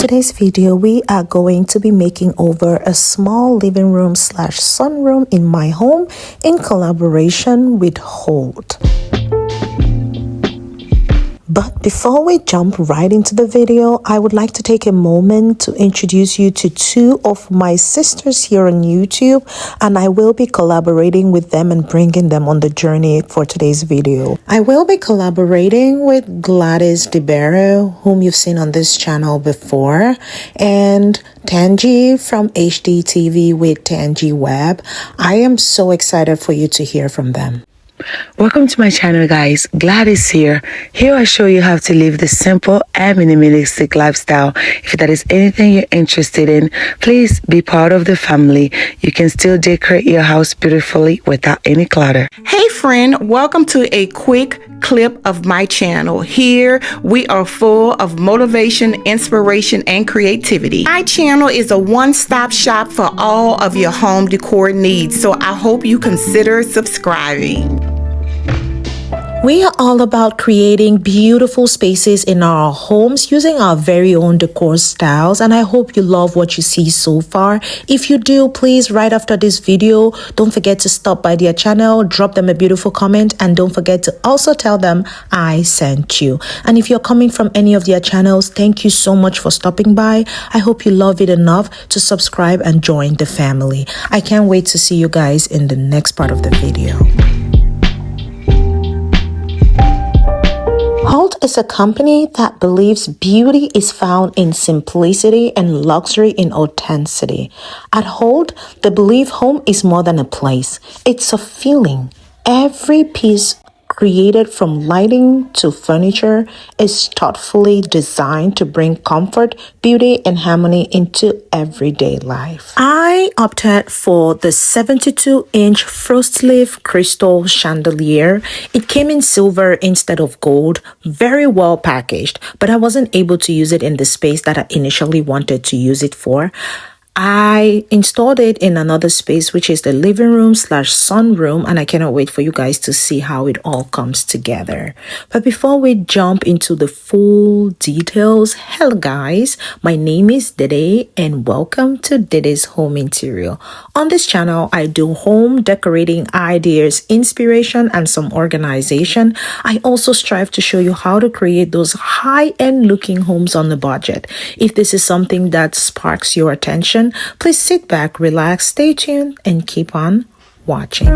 today's video, we are going to be making over a small living room slash sunroom in my home in collaboration with Houlte. But before we jump right into the video, I would like to take a moment to introduce you to two of my sisters here on YouTube, and I will be collaborating with them and bringing them on the journey for today's video. I will be collaborating with Gladys Decor, whom you've seen on this channel before, and Tangi from HDTV with Tangi Web. I am so excited for you to hear from them. Welcome to my channel, guys. Gladys here. Here I show you how to live the simple and minimalistic lifestyle. If that is anything you're interested in, please be part of the family. You can still decorate your house beautifully without any clutter. Hey friend, welcome to a quick clip of my channel. Here we are full of motivation, inspiration, and creativity. My channel is a one-stop shop for all of your home decor needs, so I hope you consider subscribing. We are all about creating beautiful spaces in our homes using our very own decor styles, and I hope you love what you see so far. If you do, please, right after this video, don't forget to stop by their channel, drop them a beautiful comment, and don't forget to also tell them I sent you. And if you're coming from any of their channels, thank you so much for stopping by. I hope you love it enough to subscribe and join the family. I can't wait to see you guys in the next part of the video. Houlte is a company that believes beauty is found in simplicity and luxury in authenticity. At Houlte, they believe home is more than a place. It's a feeling. Every piece created from lighting to furniture is thoughtfully designed to bring comfort, beauty, and harmony into everyday life. I opted for the 72-inch frost leaf crystal chandelier. It came in silver instead of gold, very well packaged, but I wasn't able to use it in the space that I initially wanted to use it for. I installed it in another space, which is the living room slash sunroom, and I cannot wait for you guys to see how it all comes together. But before we jump into the full details, hello guys, my name is Dede and welcome to Dede's Home Interior. On this channel, I do home decorating ideas, inspiration, and some organization. I also strive to show you how to create those high-end looking homes on a budget. If this is something that sparks your attention, please sit back, relax, stay tuned, and keep on watching.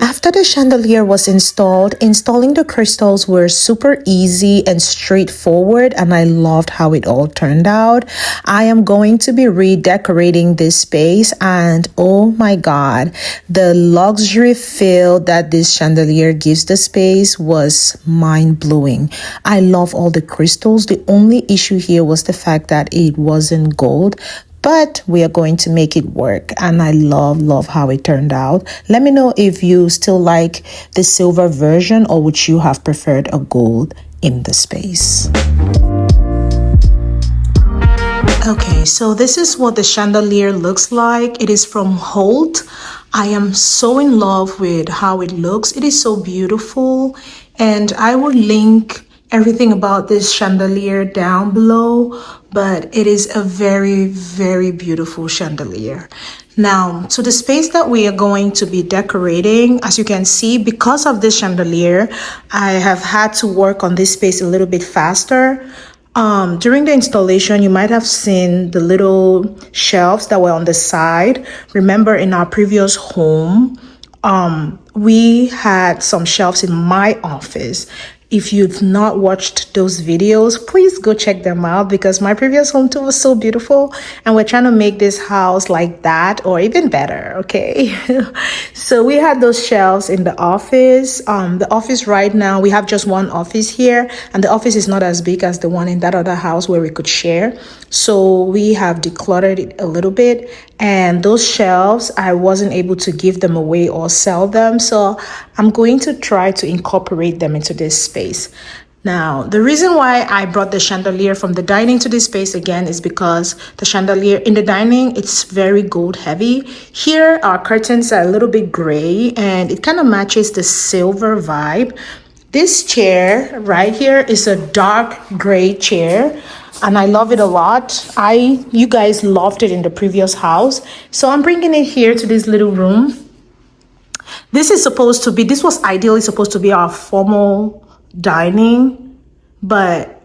After the chandelier was installed, installing the crystals were super easy and straightforward, and I loved how it all turned out. I am going to be redecorating this space, and oh my god, the luxury feel that this chandelier gives the space was mind-blowing. I love all the crystals. The only issue here was the fact that it wasn't gold, but we are going to make it work, and I love how it turned out. Let me know if you still like the silver version or would you have preferred a gold in the space. Okay, so this is what the chandelier looks like. It is from Houlte. I am so in love with how it looks. It is so beautiful, and I will link everything about this chandelier down below, but it is a very beautiful chandelier. Now, to the space that we are going to be decorating, as you can see, because of this chandelier, I have had to work on this space a little bit faster. During the installation, you might have seen the little shelves that were on the side. Remember, in our previous home, we had some shelves in my office. If you've not watched those videos, please go check them out, because my previous home too was so beautiful, and we're trying to make this house like that or even better, okay? So we had those shelves in the office. The office right now, we have just one office here, and the office is not as big as the one in that other house where we could share. So we have decluttered it a little bit, and those shelves, I wasn't able to give them away or sell them, so I'm going to try to incorporate them into this space. Now, the reason why I brought the chandelier from the dining to this space again is because the chandelier in the dining, it's very gold heavy. Here, our curtains are a little bit gray and it kind of matches the silver vibe. This chair right here is a dark gray chair and I love it a lot. You guys loved it in the previous house. So I'm bringing it here to this little room. This was ideally supposed to be our formal dining, but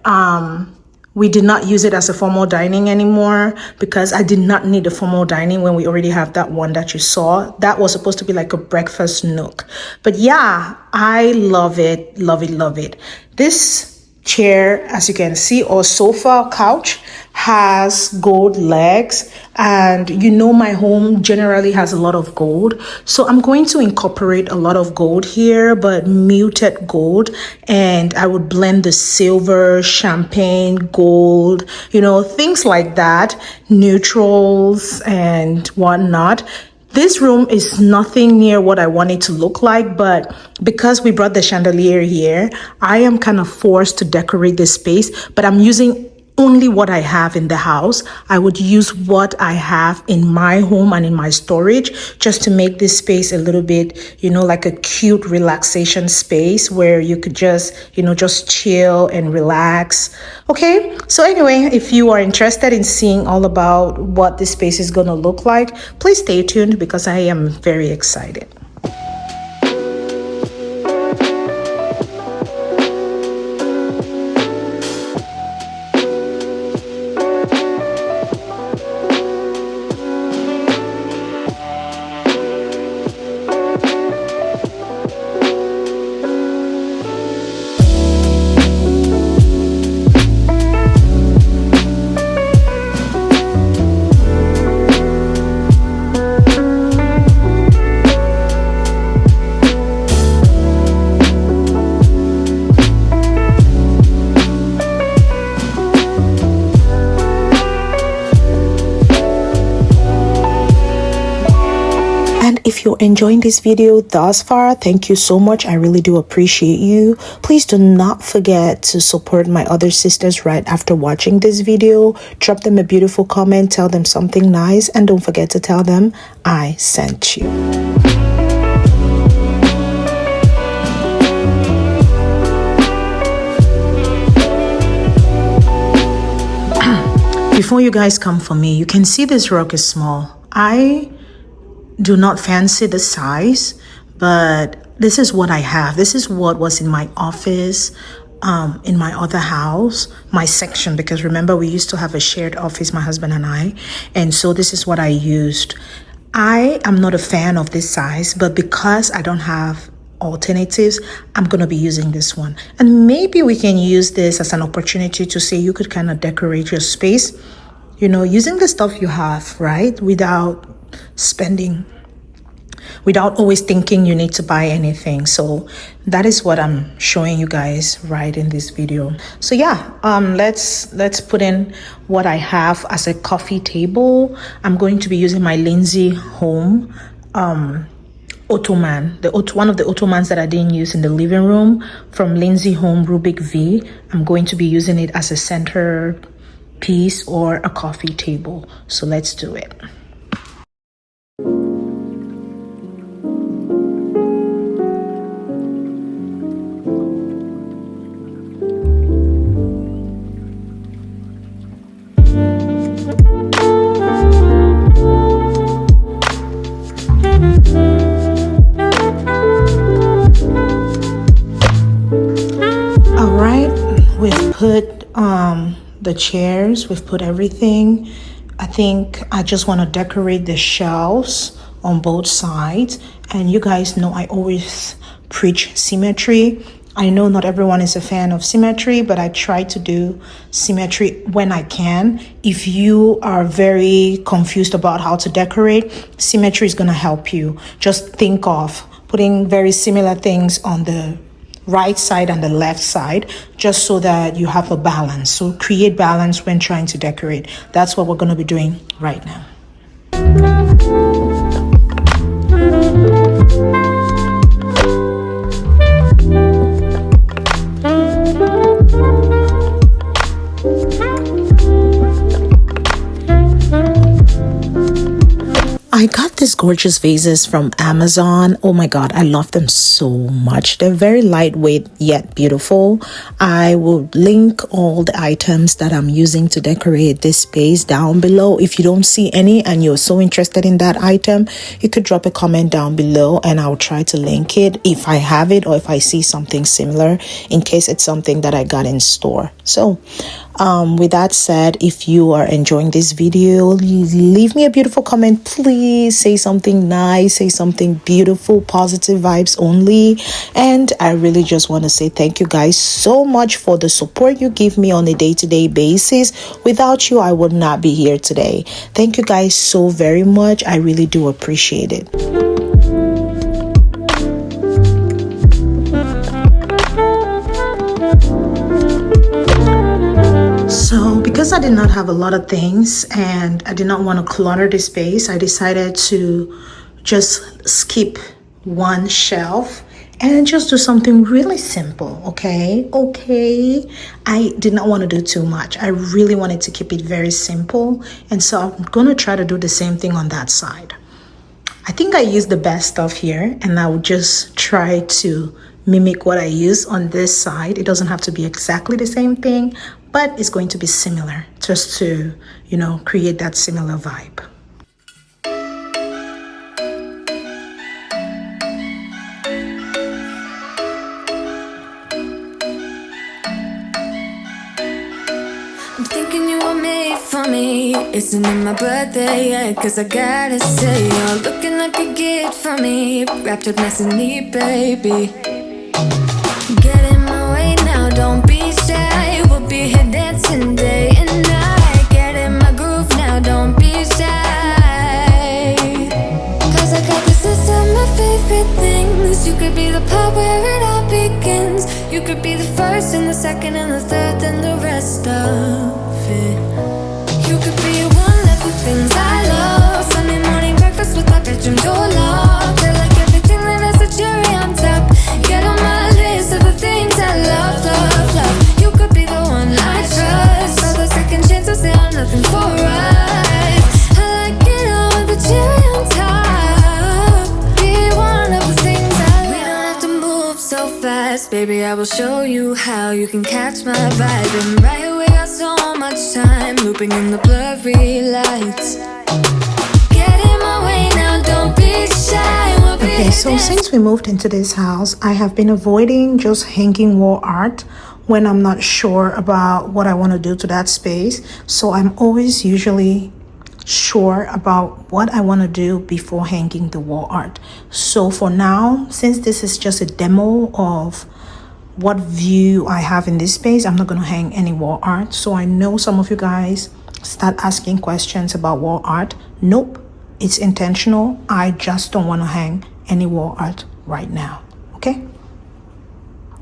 we did not use it as a formal dining anymore because I did not need a formal dining when we already have that one that you saw. That was supposed to be like a breakfast nook. But yeah, I love it, love it, love it. This chair, as you can see, or sofa couch, has gold legs, and you know my home generally has a lot of gold, so I'm going to incorporate a lot of gold here, but muted gold, and I would blend the silver, champagne, gold, you know, things like that, neutrals and whatnot. This room is nothing near what I want it to look like, but because we brought the chandelier here, I am kind of forced to decorate this space, but I'm using only what I have in the house. I would use what I have in my home and in my storage just to make this space a little bit, you know, like a cute relaxation space where you could just, you know, just chill and relax. Okay, so anyway, if you are interested in seeing all about what this space is going to look like, please stay tuned because I am very excited. If you're enjoying this video thus far, thank you so much. I really do appreciate you. Please do not forget to support my other sisters right after watching this video. Drop them a beautiful comment, tell them something nice, and don't forget to tell them I sent you. Before you guys come for me, you can see this rug is small. I do not fancy the size, but this is what I have. This is what was in my office, in my other house, my section, because remember we used to have a shared office, my husband and I, and so this is what I used. I am not a fan of this size, but because I don't have alternatives, I'm going to be using this one. And maybe we can use this as an opportunity to say you could kind of decorate your space, you know, using the stuff you have, right? Without always thinking you need to buy anything. So that is what I'm showing you guys right in this video. So yeah, let's put in what I have as a coffee table. I'm going to be using my Lindsay Home ottoman, one of the ottomans that I didn't use in the living room from Lindsay Home Rubik V. I'm going to be using it as a center piece or a coffee table. So let's do it. Put the chairs, we've put everything. I think I just want to decorate the shelves on both sides, and you guys know I always preach symmetry. I know not everyone is a fan of symmetry, but I try to do symmetry when I can. If you are very confused about how to decorate, symmetry is going to help you. Just think of putting very similar things on the right side and the left side, just so that you have a balance. So create balance when trying to decorate. That's what we're going to be doing right now. I got these gorgeous vases from Amazon. Oh my god, I love them so much. They're very lightweight yet beautiful. I will link all the items that I'm using to decorate this space down below. If you don't see any and you're so interested in that item, you could drop a comment down below and I'll try to link it if I have it or if I see something similar, in case it's something that I got in store. So with that said, if you are enjoying this video, leave me a beautiful comment. Please say something nice, say something beautiful, positive vibes only. And I really just want to say thank you guys so much for the support you give me on a day-to-day basis. Without you, I would not be here today. Thank you guys so very much. I really do appreciate it. So because I did not have a lot of things and I did not want to clutter the space, I decided to just skip one shelf and just do something really simple. Okay, I did not want to do too much. I really wanted to keep it very simple, and so I'm going to try to do the same thing on that side. I think I used the best stuff here, and I would just try to mimic what I use on this side. It doesn't have to be exactly the same thing, but it's going to be similar, just to, you know, create that similar vibe. I'm thinking you were made for me. Isn't it my birthday yet? Cause I gotta say, you're looking like a gift for me, wrapped up nice and neat, baby. Get in my way now, don't be shy. We'll be here dancing day and night. Get in my groove now, don't be shy. Cause I got this list of my favorite things. You could be the part where it all begins. You could be the first and the second and the third and the rest of it. You could be one of the things I love. Sunday morning breakfast with our bedroom door locked. I like everything that has a cherry on top. Get on my list of the things I love, love, love. You could be the one I trust. All the second chances, they are nothing for us. I like it all with the cherry on top. Be one of the things I love. We don't have to move so fast, baby, I will show you how you can catch my vibe. And right here we got so much time, looping in the blurry lights. Get in my way now, don't be shy. We'll be Okay, so since we moved into this house, I have been avoiding just hanging wall art when I'm not sure about what I want to do to that space. So I'm always usually sure about what I want to do before hanging the wall art. So for now, since this is just a demo of what view I have in this space, I'm not going to hang any wall art. So I know some of you guys start asking questions about wall art. Nope, it's intentional. I just don't want to hang any wall art right now. Okay,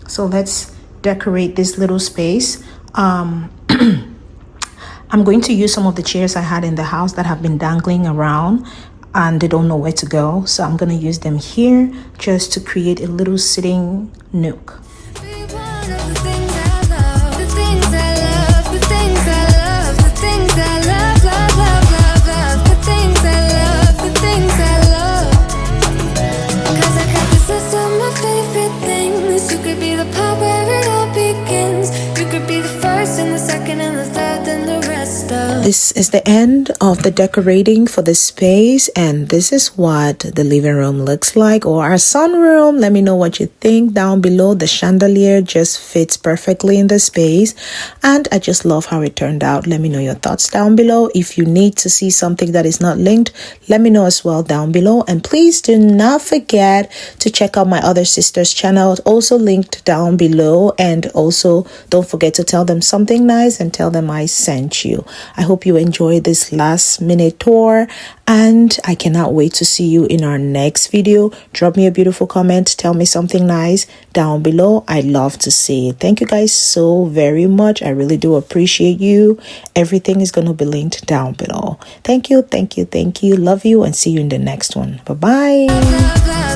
so let's decorate this little space. I'm going to use some of the chairs I had in the house that have been dangling around and they don't know where to go, so I'm going to use them here just to create a little sitting nook. This is the end of the decorating for the space, and this is what the living room looks like, or our sunroom. Let me know what you think down below. The chandelier just fits perfectly in the space, and I just love how it turned out. Let me know your thoughts down below. If you need to see something that is not linked, let me know as well down below. And please do not forget to check out my other sisters' channel, also linked down below. And also don't forget to tell them something nice and tell them I sent you. I hope you enjoyed this last minute tour, and I cannot wait to see you in our next video. Drop me a beautiful comment, tell me something nice down below. I love to see it. Thank you guys so very much. I really do appreciate you. Everything is going to be linked down below. Thank you. Love you, and see you in the next one. Bye bye.